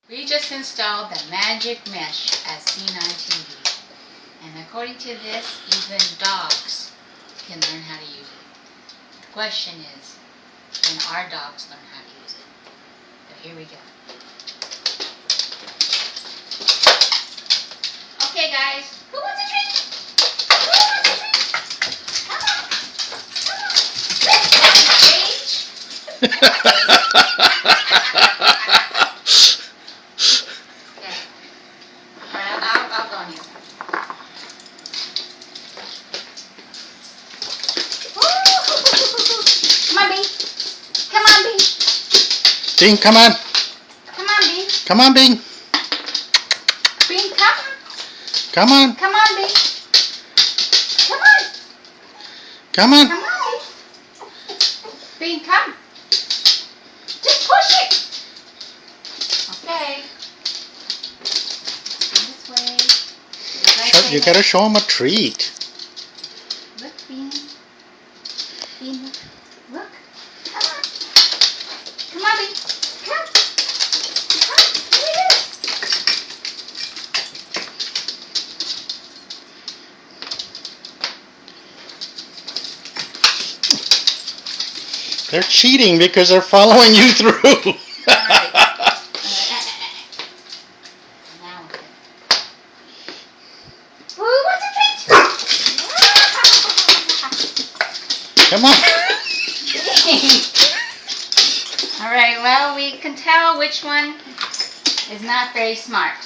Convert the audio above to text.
We just installed the Magic Mesh as seen on TV. And according to this, even dogs can learn how to use it. The question is, can our dogs learn how to use it? So here we go. Okay guys, who wants a treat? Who wants a treat? Come on. Come on. Okay. Alright, I'll go on here. Come on, Bing. Come on, Bing. Bing, come on. Come on, Bing. Come on, Bing. Bing, come. Come on. Come on, Bing. Come on. Come on. Come on, Bing. Bing, come. Just push it. Okay. This way. You gotta show him a treat. Look, Bing. Bing, look. Come on. Come on, Bing. Come. Come. Look at this. They're cheating because they're following you through. Alright. Now we're good. Who wants a treat? Come on. Alright, well, we can tell which one is not very smart.